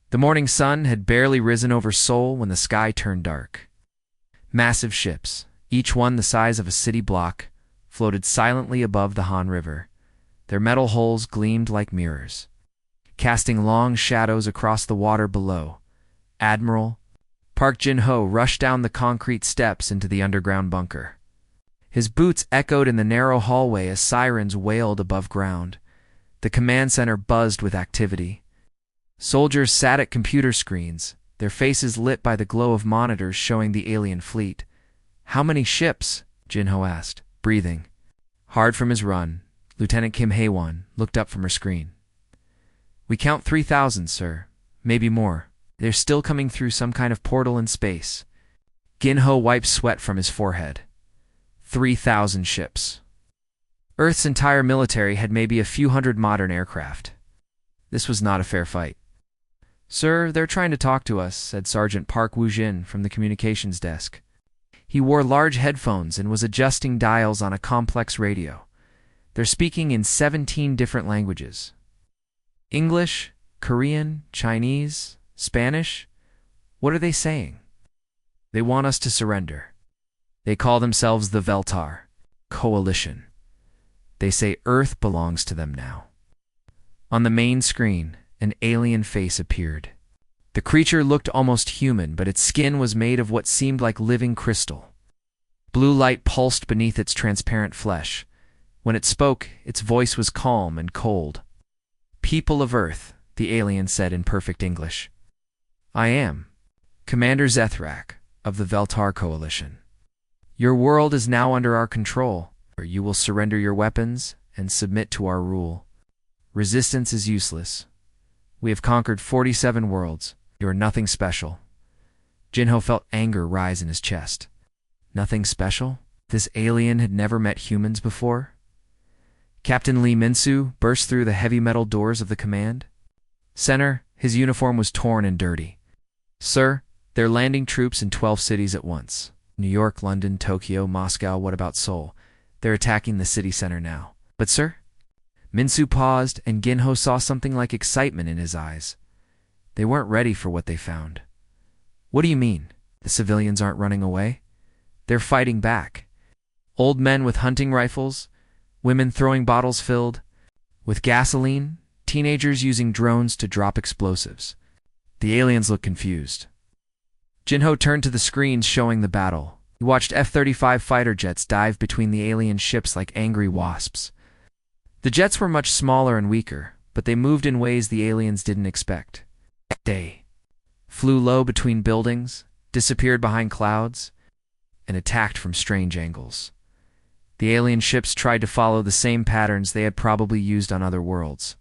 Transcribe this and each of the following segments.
The morning sun had barely risen over Seoul when the sky turned dark. Massive ships, each one the size of a city block, floated silently above the Han River. Their metal hulls gleamed like mirrors, casting long shadows across the water below. Admiral Park Jin-ho rushed down the concrete steps into the underground bunker. His boots echoed in the narrow hallway as sirens wailed above ground. The command center buzzed with activity. Soldiers sat at computer screens, their faces lit by the glow of monitors showing the alien fleet. "How many ships?" Jin-ho asked, breathing hard from his run. Lieutenant Kim Hae-won looked up from her screen. "We count 3,000, sir. Maybe more. They're still coming through some kind of portal in space." Jin-ho wiped sweat from his forehead. 3,000 ships. Earth's entire military had maybe a few hundred modern aircraft. This was not a fair fight. "Sir, they're trying to talk to us," said Sergeant Park Woo-jin from the communications desk. He wore large headphones and was adjusting dials on a complex radio. They're speaking in 17 different languages. English, Korean, Chinese, Spanish. What are they saying? "They want us to surrender. They call themselves the Veltar Coalition. They say Earth belongs to them now." On the main screen, an alien face appeared. The creature looked almost human, but its skin was made of what seemed like living crystal. Blue light pulsed beneath its transparent flesh. When it spoke, its voice was calm and cold. "People of Earth," the alien said in perfect English. "I am Commander Zethrak of the Veltar Coalition. Your world is now under our control, or you will surrender your weapons and submit to our rule. Resistance is useless. We have conquered 47 worlds. You are nothing special." Jin-ho felt anger rise in his chest. Nothing special? This alien had never met humans before? Captain Lee Min-soo burst through the heavy metal doors of the command center. His uniform was torn and dirty. "Sir, they're landing troops in 12 cities at once. New York, London, Tokyo, Moscow, what about Seoul? They're attacking the city center now." "But sir?" Min-soo paused, and Jin-ho saw something like excitement in his eyes. They weren't ready for what they found. "What do you mean? The civilians aren't running away? They're fighting back. Old men with hunting rifles, women throwing bottles filled with gasoline, teenagers using drones to drop explosives." The aliens looked confused. Jin-ho turned to the screens showing the battle. He watched F-35 fighter jets dive between the alien ships like angry wasps. The jets were much smaller and weaker, but they moved in ways the aliens didn't expect. They flew low between buildings, disappeared behind clouds, and attacked from strange angles. The alien ships tried to follow the same patterns they had probably used on other worlds.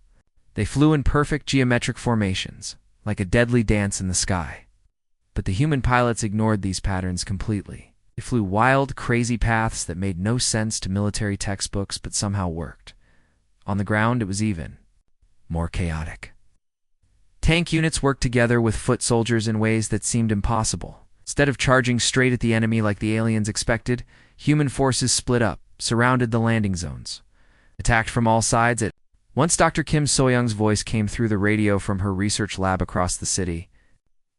They flew in perfect geometric formations, like a deadly dance in the sky. But the human pilots ignored these patterns completely. They flew wild, crazy paths that made no sense to military textbooks but somehow worked. On the ground, it was even more chaotic. Tank units worked together with foot soldiers in ways that seemed impossible. Instead of charging straight at the enemy like the aliens expected, human forces split up, surrounded the landing zones, attacked from all sides. Once Dr. Kim So-young's voice came through the radio from her research lab across the city.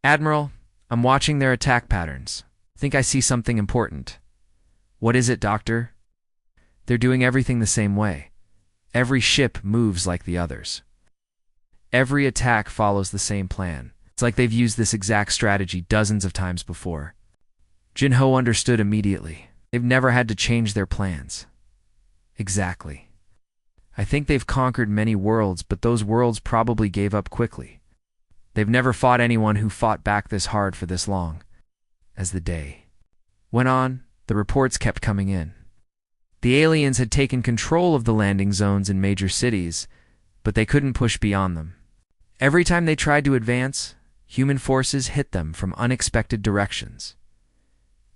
"Admiral, I'm watching their attack patterns. I think I see something important." "What is it, Doctor?" "They're doing everything the same way. Every ship moves like the others. Every attack follows the same plan. It's like they've used this exact strategy dozens of times before." Jin-ho understood immediately. They've never had to change their plans. "Exactly. I think they've conquered many worlds, but those worlds probably gave up quickly. They've never fought anyone who fought back this hard for this long." As the day went on, the reports kept coming in. The aliens had taken control of the landing zones in major cities, but they couldn't push beyond them. Every time they tried to advance, human forces hit them from unexpected directions.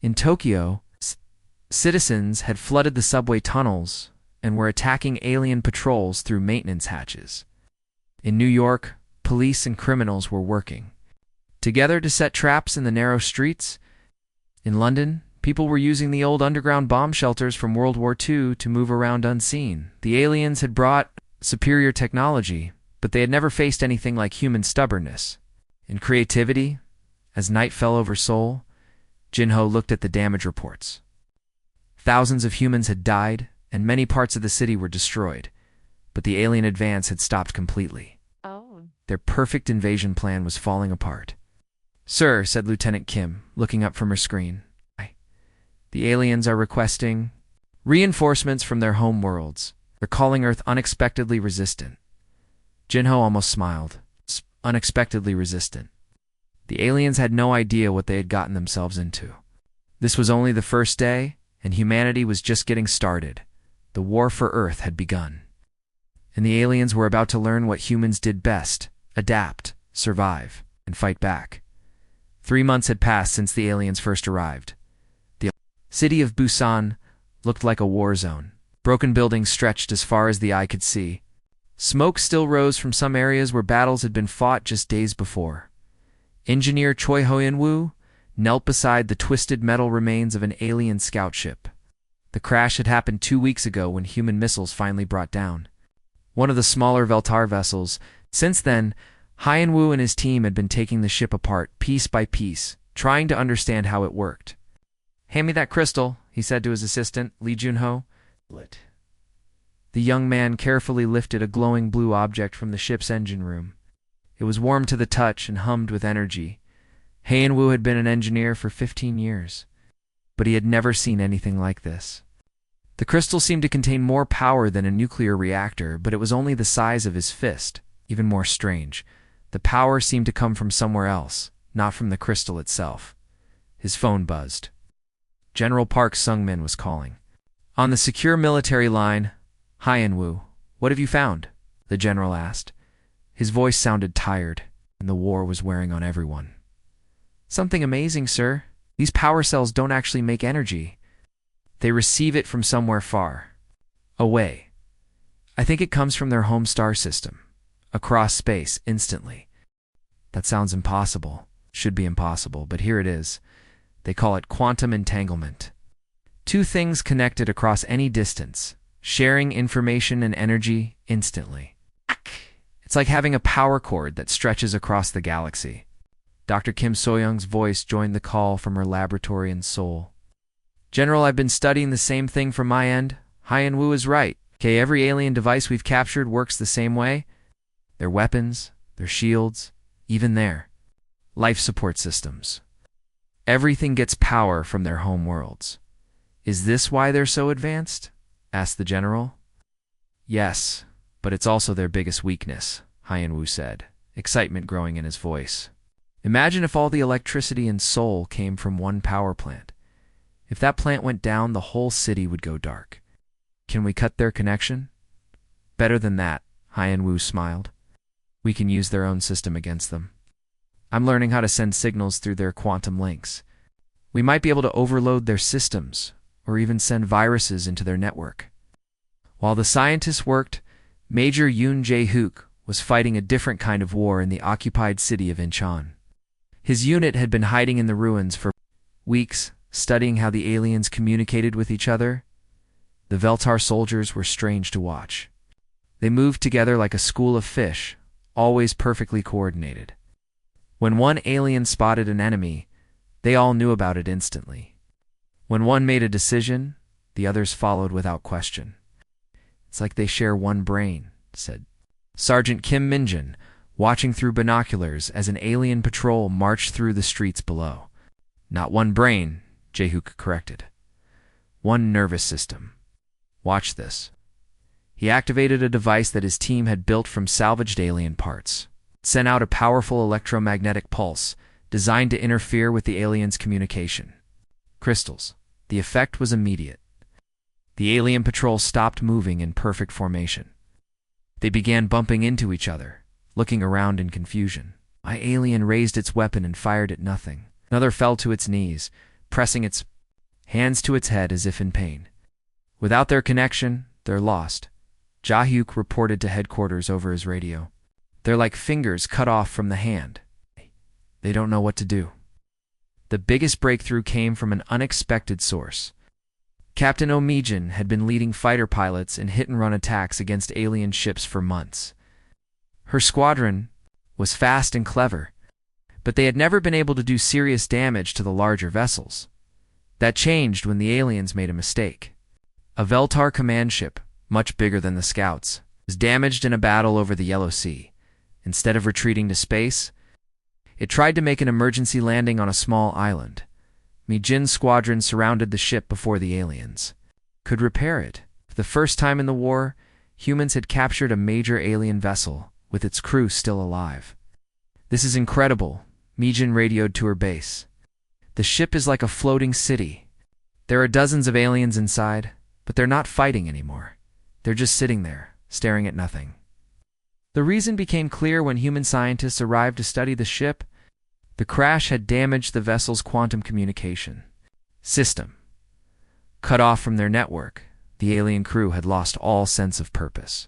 In Tokyo, citizens had flooded the subway tunnels and were attacking alien patrols through maintenance hatches. In New York, police and criminals were working together to set traps in the narrow streets. In London, people were using the old underground bomb shelters from World War II to move around unseen. The aliens had brought superior technology, but they had never faced anything like human stubbornness. In creativity, as night fell over Seoul, Jinho looked at the damage reports. Thousands of humans had died, and many parts of the city were destroyed, but the alien advance had stopped completely. Oh. Their perfect invasion plan was falling apart. "Sir," said Lieutenant Kim, looking up from her screen, "the aliens are requesting reinforcements from their home worlds. They're calling Earth unexpectedly resistant." Jinho almost smiled. Unexpectedly resistant. The aliens had no idea what they had gotten themselves into. This was only the first day, and humanity was just getting started. The war for Earth had begun. And the aliens were about to learn what humans did best: adapt, survive, and fight back. 3 months had passed since the aliens first arrived. The city of Busan looked like a war zone. Broken buildings stretched as far as the eye could see. Smoke still rose from some areas where battles had been fought just days before. Engineer Choi Hoyen-woo knelt beside the twisted metal remains of an alien scout ship. The crash had happened 2 weeks ago when human missiles finally brought down one of the smaller Veltar vessels. Since then, Hoyen-woo and his team had been taking the ship apart piece by piece, trying to understand how it worked. "Hand me that crystal," he said to his assistant, Lee Junho. The young man carefully lifted a glowing blue object from the ship's engine room. It was warm to the touch and hummed with energy. Hoyen-woo had been an engineer for 15 years, but he had never seen anything like this. The crystal seemed to contain more power than a nuclear reactor, but it was only the size of his fist. Even more strange, the power seemed to come from somewhere else, not from the crystal itself. His phone buzzed. General Park Sung-min was calling. On the secure military line, "Hoyen-woo, what have you found?" the general asked. His voice sounded tired, and the war was wearing on everyone. "Something amazing, sir. These power cells don't actually make energy. They receive it from somewhere far away. I think it comes from their home star system, across space, instantly." That sounds impossible. Should be impossible, but here it is. They call it quantum entanglement. 2 things connected across any distance, sharing information and energy instantly. It's like having a power cord that stretches across the galaxy. Dr. Kim So-young's voice joined the call from her laboratory in Seoul. "General, I've been studying the same thing from my end. Hoyen-woo is right. Okay, every alien device we've captured works the same way. Their weapons, their shields, even their life support systems. Everything gets power from their home worlds." "Is this why they're so advanced?" asked the general. "Yes, but it's also their biggest weakness," Hoyen-woo said, excitement growing in his voice. "Imagine if all the electricity in Seoul came from one power plant. If that plant went down, the whole city would go dark. Can we cut their connection?" "Better than that," Hoyen-woo smiled. "We can use their own system against them. I'm learning how to send signals through their quantum links. We might be able to overload their systems, or even send viruses into their network." While the scientists worked, Major Yoon Jae-hook was fighting a different kind of war in the occupied city of Incheon. His unit had been hiding in the ruins for weeks, studying how the aliens communicated with each other. The Veltar soldiers were strange to watch. They moved together like a school of fish, always perfectly coordinated. When one alien spotted an enemy, they all knew about it instantly. When one made a decision, the others followed without question. "It's like they share one brain," said Sergeant Kim Min-jin, watching through binoculars as an alien patrol marched through the streets below. "Not one brain," Jae-hook corrected. "One nervous system. Watch this." He activated a device that his team had built from salvaged alien parts. It sent out a powerful electromagnetic pulse designed to interfere with the aliens' communication. Crystals. The effect was immediate. The alien patrol stopped moving in perfect formation. They began bumping into each other, looking around in confusion. My alien raised its weapon and fired at nothing. Another fell to its knees, pressing its hands to its head as if in pain. Without their connection, they're lost. Jae-hook reported to headquarters over his radio. "They're like fingers cut off from the hand. They don't know what to do." The biggest breakthrough came from an unexpected source. Captain Omijin had been leading fighter pilots in hit-and-run attacks against alien ships for months. Her squadron was fast and clever. but they had never been able to do serious damage to the larger vessels. That changed when the aliens made a mistake. A Veltar command ship, much bigger than the Scouts, was damaged in a battle over the Yellow Sea. Instead of retreating to space, it tried to make an emergency landing on a small island. Mi-Jin's squadron surrounded the ship before the aliens could repair it. For the first time in the war, humans had captured a major alien vessel, with its crew still alive. "This is incredible," Mi-Jin radioed to her base. "The ship is like a floating city. There are dozens of aliens inside, but they're not fighting anymore. They're just sitting there, staring at nothing." The reason became clear when human scientists arrived to study the ship. The crash had damaged the vessel's quantum communication system. Cut off from their network, the alien crew had lost all sense of purpose.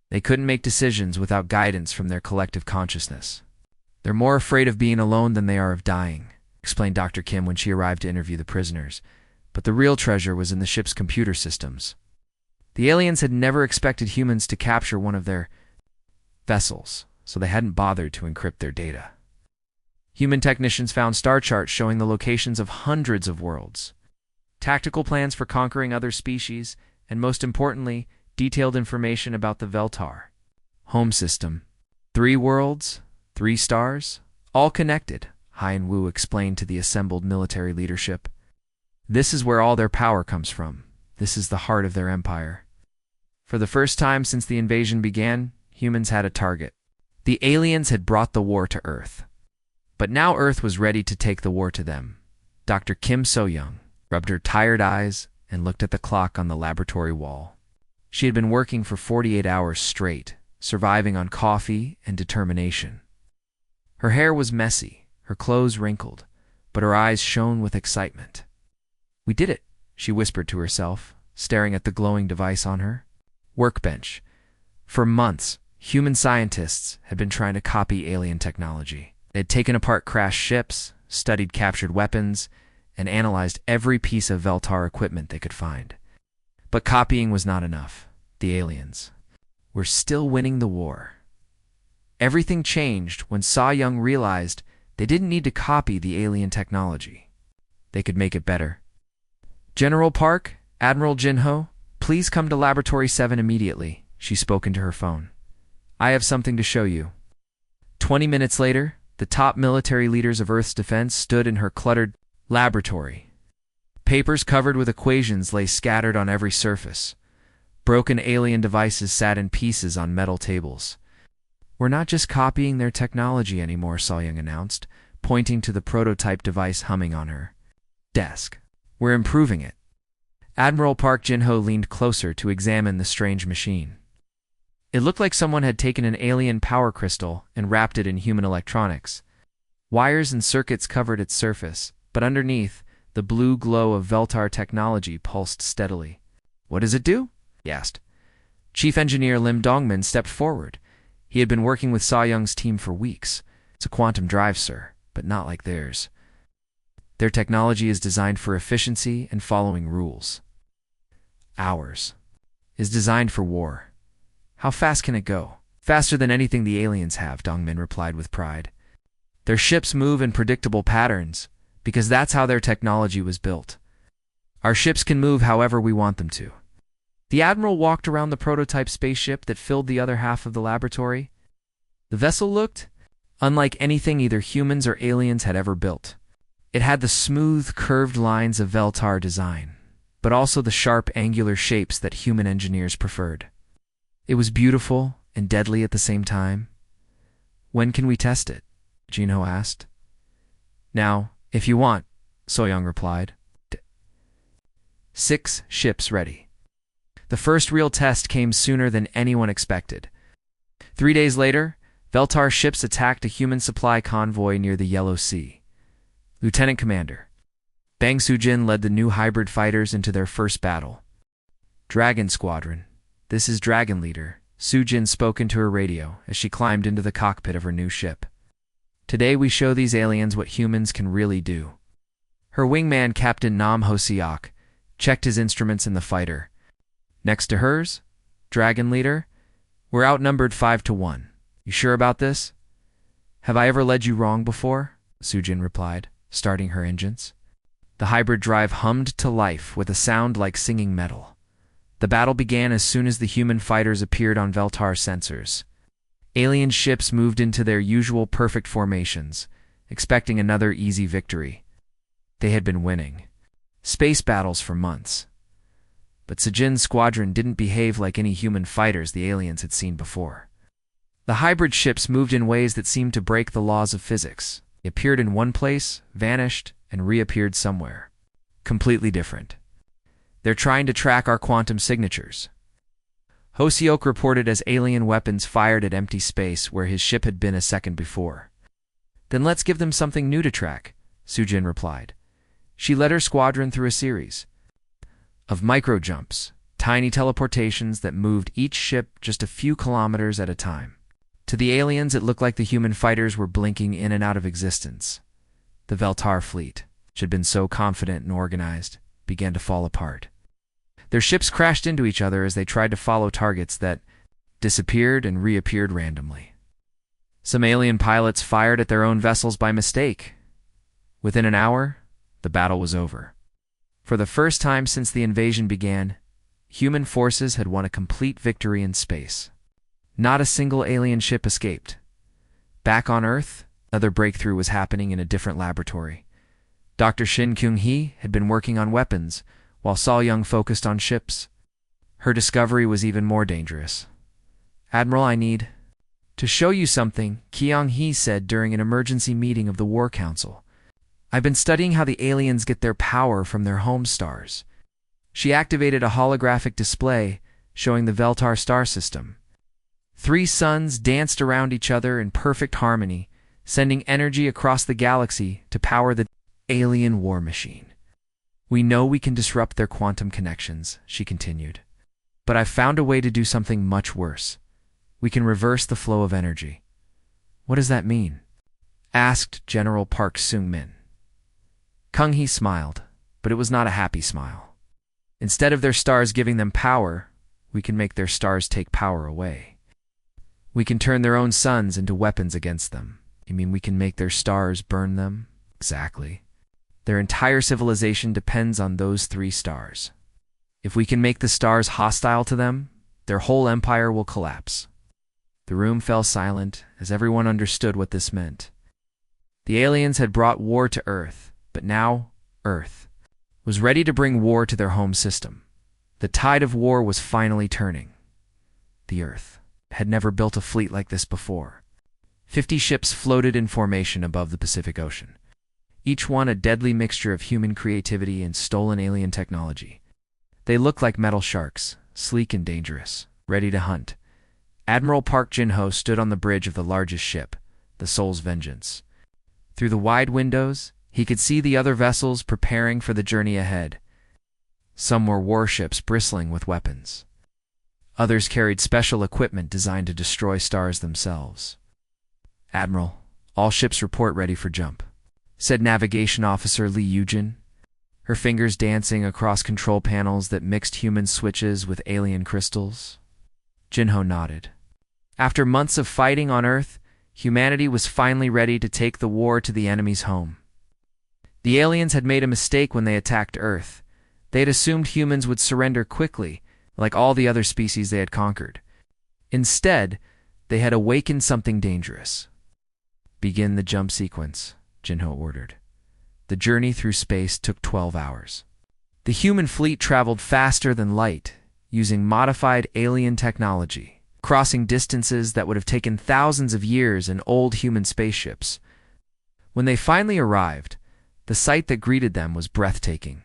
They couldn't make decisions without guidance from their collective consciousness. "They're more afraid of being alone than they are of dying," explained Dr. Kim when she arrived to interview the prisoners. But the real treasure was in the ship's computer systems. The aliens had never expected humans to capture one of their vessels, so they hadn't bothered to encrypt their data. Human technicians found star charts showing the locations of hundreds of worlds, tactical plans for conquering other species, and most importantly, detailed information about the Veltar home system. 3 worlds, 3 stars, all connected, Hien Wu explained to the assembled military leadership. "This is where all their power comes from. This is the heart of their empire." For the first time since the invasion began, humans had a target. The aliens had brought the war to Earth. But now Earth was ready to take the war to them. Dr. Kim So-young rubbed her tired eyes and looked at the clock on the laboratory wall. She had been working for 48 hours straight, surviving on coffee and determination. Her hair was messy, her clothes wrinkled, but her eyes shone with excitement. "We did it," she whispered to herself, staring at the glowing device on her workbench. For months, human scientists had been trying to copy alien technology. They had taken apart crashed ships, studied captured weapons, and analyzed every piece of Veltar equipment they could find. But copying was not enough. The aliens were still winning the war. Everything changed when So-young realized they didn't need to copy the alien technology. They could make it better. "General Park, Admiral Jinho, please come to Laboratory 7 immediately," she spoke into her phone. "I have something to show you." 20 minutes later, the top military leaders of Earth's defense stood in her cluttered laboratory. Papers covered with equations lay scattered on every surface. Broken alien devices sat in pieces on metal tables. "We're not just copying their technology anymore," So-young announced, pointing to the prototype device humming on her desk. "We're improving it." Admiral Park Jinho leaned closer to examine the strange machine. It looked like someone had taken an alien power crystal and wrapped it in human electronics. Wires and circuits covered its surface, but underneath, the blue glow of Veltar technology pulsed steadily. "What does it do?" he asked. Chief Engineer Lim Dongmin stepped forward. He had been working with So-young's team for weeks. "It's a quantum drive, sir, but not like theirs. Their technology is designed for efficiency and following rules. Ours is designed for war. How fast can it go?" "Faster than anything the aliens have," Dongmin replied with pride. "Their ships move in predictable patterns, because that's how their technology was built. Our ships can move however we want them to." The Admiral walked around the prototype spaceship that filled the other half of the laboratory. The vessel looked unlike anything either humans or aliens had ever built. It had the smooth, curved lines of Veltar design, but also the sharp, angular shapes that human engineers preferred. It was beautiful and deadly at the same time. "When can we test it?" Jinho asked. "Now, if you want," So-young replied. 6 ships ready. The first real test came sooner than anyone expected. 3 days later, Veltar ships attacked a human supply convoy near the Yellow Sea. Lieutenant Commander Bang Soo-jin led the new hybrid fighters into their first battle. "Dragon Squadron, this is Dragon Leader," Soo-jin spoke into her radio as she climbed into the cockpit of her new ship. "Today we show these aliens what humans can really do." Her wingman, Captain Nam Ho-seok, checked his instruments in the fighter. Next to hers, Dragon Leader, "We're outnumbered 5-1. You sure about this?" Have I ever led you wrong before? Sujin replied, starting her engines. The hybrid drive hummed to life with a sound like singing metal. The battle began as soon as the human fighters appeared on Veltar sensors. Alien ships moved into their usual perfect formations, expecting another easy victory. They had been winning space battles for months. But Sujin's squadron didn't behave like any human fighters the aliens had seen before. The hybrid ships moved in ways that seemed to break the laws of physics. They appeared in one place, vanished, and reappeared somewhere. Completely different. They're trying to track our quantum signatures. Hoseok reported as alien weapons fired at empty space where his ship had been a second before. Then let's give them something new to track, Sujin replied. She led her squadron through a series of micro-jumps, tiny teleportations that moved each ship just a few kilometers at a time. To the aliens, it looked like the human fighters were blinking in and out of existence. The Veltar fleet, which had been so confident and organized, began to fall apart. Their ships crashed into each other as they tried to follow targets that disappeared and reappeared randomly. Some alien pilots fired at their own vessels by mistake. Within an hour, the battle was over. For the first time since the invasion began, human forces had won a complete victory in space. Not a single alien ship escaped. Back on Earth, another breakthrough was happening in a different laboratory. Dr. Shin Kyung-hee had been working on weapons, while Sol-young focused on ships. Her discovery was even more dangerous. Admiral, I need to show you something, Kyung-hee said during an emergency meeting of the War Council. I've been studying how the aliens get their power from their home stars. She activated a holographic display showing the Veltar star system. 3 suns danced around each other in perfect harmony, sending energy across the galaxy to power the alien war machine. We know we can disrupt their quantum connections, she continued. But I've found a way to do something much worse. We can reverse the flow of energy. What does that mean? Asked General Park Seung-min. Kyung-hee smiled, but it was not a happy smile. Instead of their stars giving them power, we can make their stars take power away. We can turn their own suns into weapons against them. You mean we can make their stars burn them? Exactly. Their entire civilization depends on those 3 stars. If we can make the stars hostile to them, their whole empire will collapse. The room fell silent as everyone understood what this meant. The aliens had brought war to Earth, but now Earth was ready to bring war to their home system. The tide of war was finally turning. The Earth had never built a fleet like this before. 50 ships floated in formation above the Pacific Ocean, each one a deadly mixture of human creativity and stolen alien technology. They looked like metal sharks, sleek and dangerous, ready to hunt. Admiral Park Jin-ho stood on the bridge of the largest ship, the Soul's Vengeance. Through the wide windows, he could see the other vessels preparing for the journey ahead. Some were warships bristling with weapons. Others carried special equipment designed to destroy stars themselves. Admiral, all ships report ready for jump, said Navigation Officer Lee Yujin, her fingers dancing across control panels that mixed human switches with alien crystals. Jin-ho nodded. After months of fighting on Earth, humanity was finally ready to take the war to the enemy's home. The aliens had made a mistake when they attacked Earth. They had assumed humans would surrender quickly, like all the other species they had conquered. Instead, they had awakened something dangerous. Begin the jump sequence, Jin-ho ordered. The journey through space took 12 hours. The human fleet traveled faster than light, using modified alien technology, crossing distances that would have taken thousands of years in old human spaceships. When they finally arrived, the sight that greeted them was breathtaking.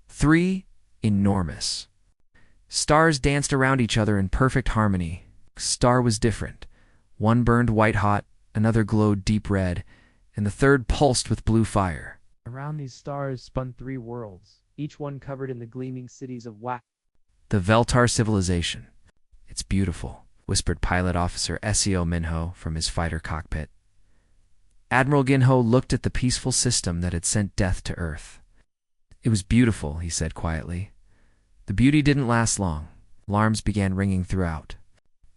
3 enormous stars danced around each other in perfect harmony. Each star was different. One burned white-hot, another glowed deep red, and the third pulsed with blue fire. Around these stars spun 3 worlds, each one covered in the gleaming cities of the Veltar civilization. It's beautiful, whispered Pilot Officer Seo Minho from his fighter cockpit. Admiral Ginho looked at the peaceful system that had sent death to Earth. It was beautiful, he said quietly. The beauty didn't last long. Alarms began ringing throughout.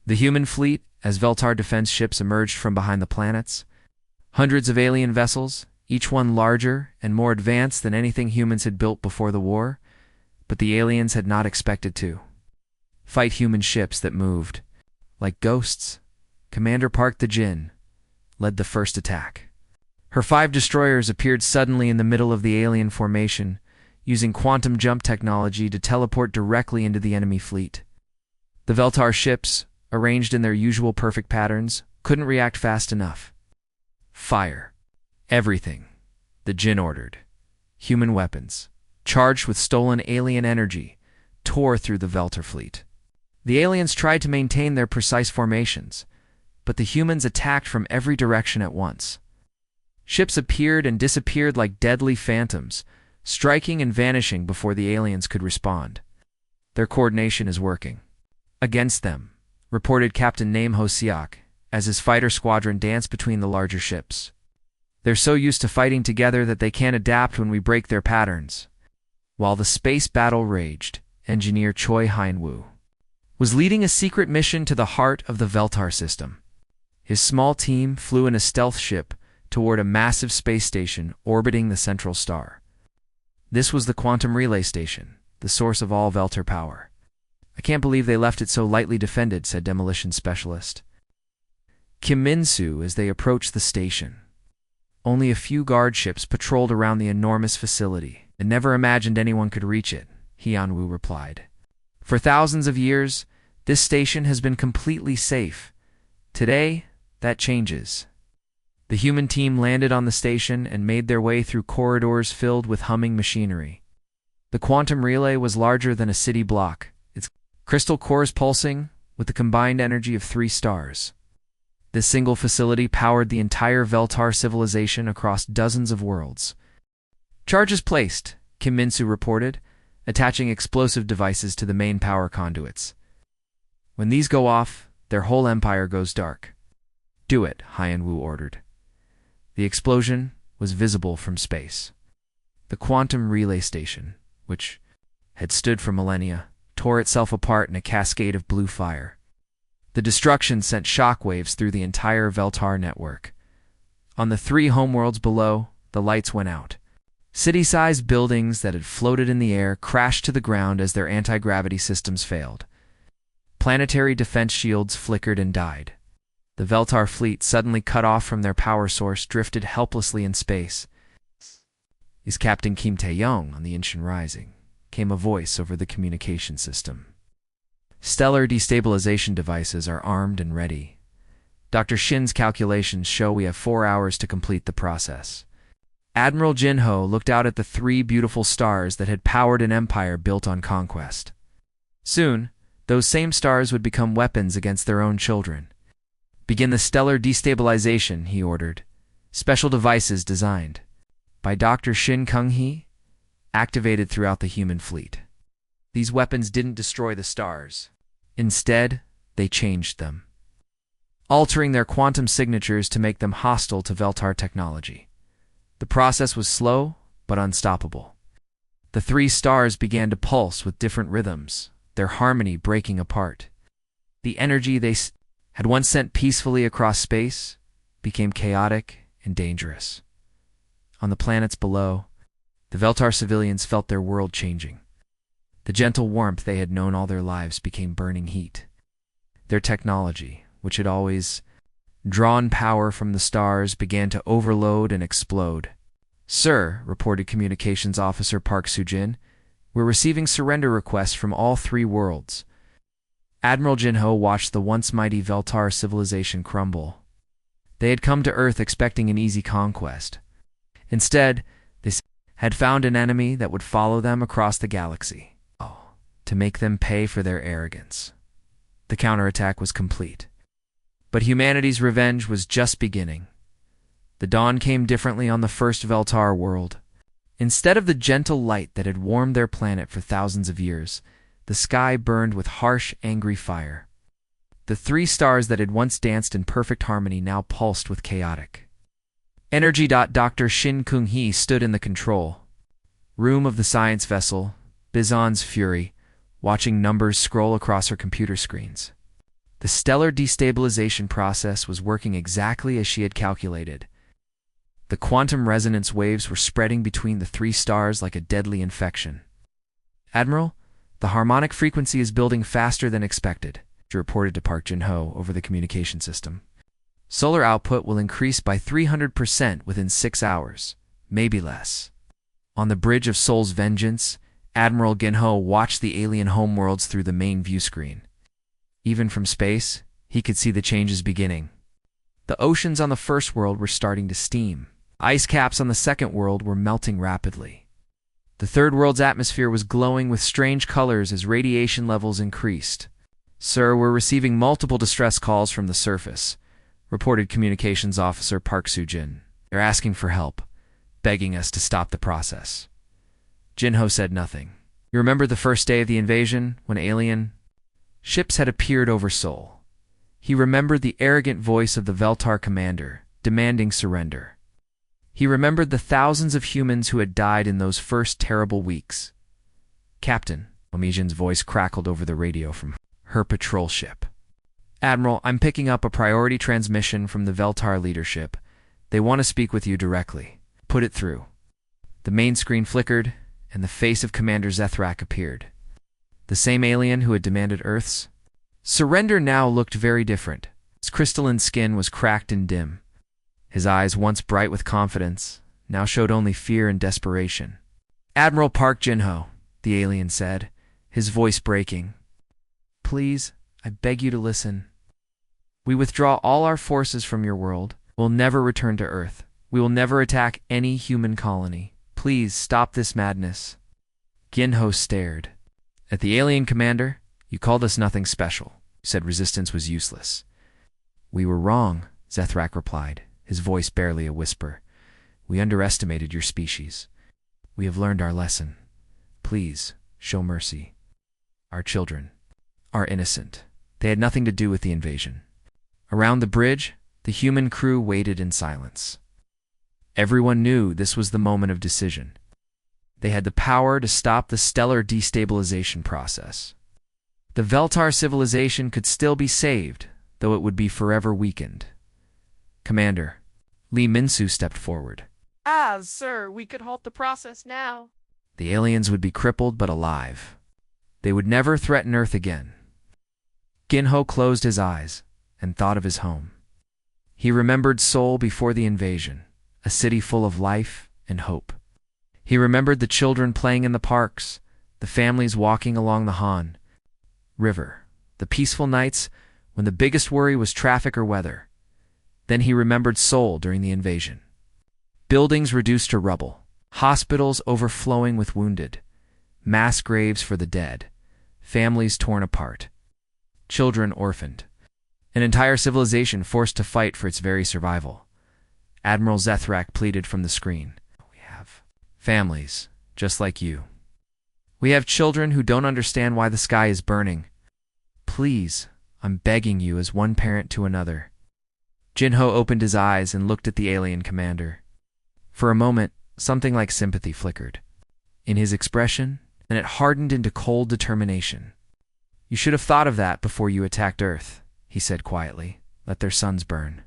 The human fleet, as Veltar defense ships emerged from behind the planets, Hundreds of alien vessels, each one larger and more advanced than anything humans had built before the war, but the aliens had not expected to fight human ships that moved like ghosts. Commander Park the Jinn led the first attack. Her 5 destroyers appeared suddenly in the middle of the alien formation, using quantum jump technology to teleport directly into the enemy fleet. The Veltar ships, arranged in their usual perfect patterns, couldn't react fast enough. Fire. Everything, the Jinn ordered. Human weapons, charged with stolen alien energy, tore through the Veltar fleet. The aliens tried to maintain their precise formations, but the humans attacked from every direction at once. Ships appeared and disappeared like deadly phantoms, striking and vanishing before the aliens could respond. Their coordination is working against them, reported Captain Name Hosiak, as his fighter squadron danced between the larger ships. They're so used to fighting together that they can't adapt when we break their patterns. While the space battle raged, Engineer Choi Hein-woo was leading a secret mission to the heart of the Veltar system. His small team flew in a stealth ship toward a massive space station orbiting the central star. This was the Quantum Relay Station, the source of all Veltar power. "I can't believe they left it so lightly defended," said Demolition Specialist Kim Min-soo as they approached the station. Only a few guard ships patrolled around the enormous facility. "I never imagined anyone could reach it," Hyun-woo replied. "For thousands of years, this station has been completely safe. Today, that changes." The human team landed on the station and made their way through corridors filled with humming machinery. The quantum relay was larger than a city block, its crystal cores pulsing with the combined energy of 3 stars. This single facility powered the entire Veltar civilization across dozens of worlds. "Charges placed," Kim Min-soo reported, attaching explosive devices to the main power conduits. "When these go off, their whole empire goes dark." "Do it," Hyun-woo ordered. The explosion was visible from space. The quantum relay station, which had stood for millennia, tore itself apart in a cascade of blue fire. The destruction sent shockwaves through the entire Veltar network. On the 3 homeworlds below, the lights went out. City-sized buildings that had floated in the air crashed to the ground as their anti-gravity systems failed. Planetary defense shields flickered and died. The Veltar fleet, suddenly cut off from their power source, drifted helplessly in space. "Is Captain Kim Tae-young on the Incheon Rising?" came a voice over the communication system. "Stellar destabilization devices are armed and ready. Dr. Shin's calculations show we have 4 hours to complete the process." Admiral Jinho looked out at the 3 beautiful stars that had powered an empire built on conquest. Soon, those same stars would become weapons against their own children. "Begin the stellar destabilization," he ordered. Special devices designed by Dr. Shin Kung-hee, activated throughout the human fleet. These weapons didn't destroy the stars. Instead, they changed them, altering their quantum signatures to make them hostile to Veltar technology. The process was slow, but unstoppable. The 3 stars began to pulse with different rhythms, their harmony breaking apart. The energy they had once sent peacefully across space became chaotic and dangerous. On the planets below, the Veltar civilians felt their world changing. The gentle warmth they had known all their lives became burning heat. Their technology, which had always drawn power from the stars, began to overload and explode. "Sir," reported Communications Officer Park Soo-jin, "we're receiving surrender requests from all 3 worlds." Admiral Jinho watched the once mighty Veltar civilization crumble. They had come to Earth expecting an easy conquest. Instead, they had found an enemy that would follow them across the galaxy, to make them pay for their arrogance. The counterattack was complete. But humanity's revenge was just beginning. The dawn came differently on the first Veltar world. Instead of the gentle light that had warmed their planet for thousands of years, the sky burned with harsh, angry fire. The 3 stars that had once danced in perfect harmony now pulsed with chaotic energy. Dr. Shin Kung-hee stood in the control room of the science vessel, Bizon's Fury, watching numbers scroll across her computer screens. The stellar destabilization process was working exactly as she had calculated. The quantum resonance waves were spreading between the three stars like a deadly infection. "Admiral, the harmonic frequency is building faster than expected," she reported to Park Jin-ho over the communication system. "Solar output will increase by 300% within 6 hours, maybe less." On the bridge of Seoul's Vengeance, Admiral Gin-ho watched the alien homeworlds through the main view screen. Even from space, he could see the changes beginning. The oceans on the first world were starting to steam. Ice caps on the second world were melting rapidly. The third world's atmosphere was glowing with strange colors as radiation levels increased. "Sir, we're receiving multiple distress calls from the surface," reported Communications Officer Park Soo-jin. "They're asking for help, begging us to stop the process." Jin-ho said nothing. You remember the first day of the invasion, when alien ships had appeared over Seoul? He remembered the arrogant voice of the Veltar commander, demanding surrender. He remembered the thousands of humans who had died in those first terrible weeks. "Captain," Omijin's voice crackled over the radio from her patrol ship. "Admiral, I'm picking up a priority transmission from the Veltar leadership. They want to speak with you directly. Put it through." The main screen flickered, and the face of Commander Zethrak appeared. The same alien who had demanded Earth's surrender now looked very different. His crystalline skin was cracked and dim. His eyes, once bright with confidence, now showed only fear and desperation. "Admiral Park Jin-ho," the alien said, his voice breaking. "Please, I beg you to listen. We withdraw all our forces from your world. We'll never return to Earth. We will never attack any human colony. Please stop this madness." Gin-ho stared. At the alien commander, "You called us nothing special. You said resistance was useless." "We were wrong," Zethrak replied, his voice barely a whisper. "We underestimated your species. We have learned our lesson. Please, show mercy. Our children are innocent. They had nothing to do with the invasion." Around the bridge, the human crew waited in silence. Everyone knew this was the moment of decision. They had the power to stop the stellar destabilization process. The Veltar civilization could still be saved, though it would be forever weakened. "Commander," Lee Min-soo stepped forward. Sir, we could halt the process now." The aliens would be crippled but alive. They would never threaten Earth again. Gin-ho closed his eyes and thought of his home. He remembered Seoul before the invasion, a city full of life and hope. He remembered the children playing in the parks, the families walking along the Han River, the peaceful nights when the biggest worry was traffic or weather. Then he remembered Seoul during the invasion. Buildings reduced to rubble, hospitals overflowing with wounded, mass graves for the dead, families torn apart, children orphaned, an entire civilization forced to fight for its very survival. Admiral Zethrak pleaded from the screen. "We have families, just like you. We have children who don't understand why the sky is burning. Please, I'm begging you as one parent to another." Jin-ho opened his eyes and looked at the alien commander. For a moment, something like sympathy flickered in his expression, and it hardened into cold determination. "You should have thought of that before you attacked Earth," he said quietly. "Let their suns burn."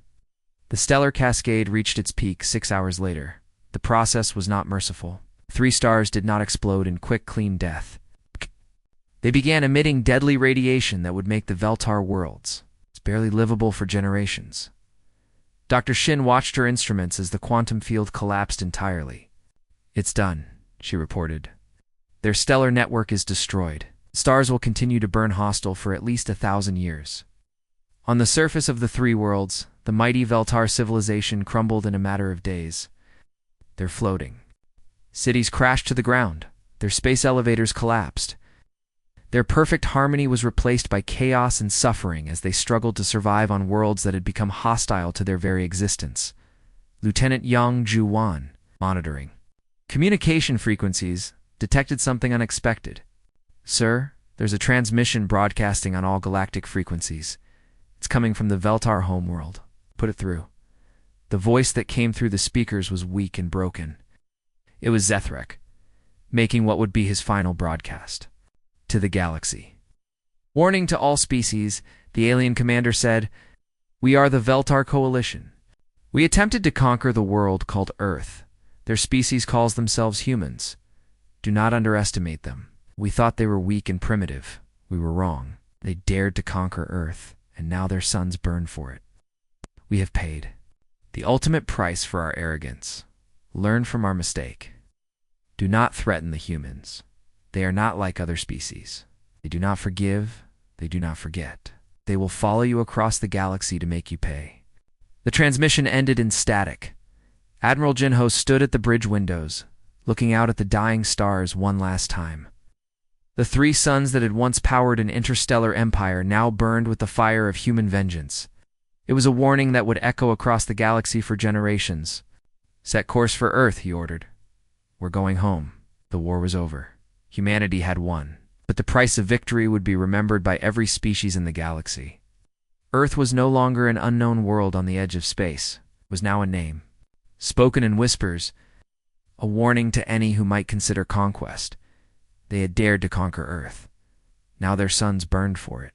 The stellar cascade reached its peak 6 hours later. The process was not merciful. 3 stars did not explode in quick, clean death. They began emitting deadly radiation that would make the Veltar worlds barely livable for generations. Dr. Shin watched her instruments as the quantum field collapsed entirely. "It's done," she reported. "Their stellar network is destroyed. Stars will continue to burn hostile for at least 1,000 years." On the surface of the three worlds, the mighty Veltar civilization crumbled in a matter of days. They're floating. Cities crashed to the ground. Their space elevators collapsed. Their perfect harmony was replaced by chaos and suffering as they struggled to survive on worlds that had become hostile to their very existence. Lieutenant Yang Ju-wan, monitoring communication frequencies, detected something unexpected. "Sir, there's a transmission broadcasting on all galactic frequencies. It's coming from the Veltar homeworld. Put it through." The voice that came through the speakers was weak and broken. It was Zethrak, making what would be his final broadcast to the galaxy. "Warning to all species," the alien commander said. "We are the Veltar Coalition. We attempted to conquer the world called Earth. Their species calls themselves humans. Do not underestimate them. We thought they were weak and primitive. We were wrong. They dared to conquer Earth, and now their sons burn for it. We have paid the ultimate price for our arrogance. Learn from our mistake. Do not threaten the humans. They are not like other species. They do not forgive. They do not forget. They will follow you across the galaxy to make you pay. The transmission ended in static. Admiral Jinho stood at the bridge windows, looking out at the dying stars one last time. The three suns that had once powered an interstellar empire now burned with the fire of human vengeance. It was a warning that would echo across the galaxy for generations. Set course for Earth, he ordered. We're going home. The war was over. Humanity had won. But the price of victory would be remembered by every species in the galaxy. Earth was no longer an unknown world on the edge of space. It was now a name. Spoken in whispers, a warning to any who might consider conquest. They had dared to conquer Earth. Now their sons burned for it.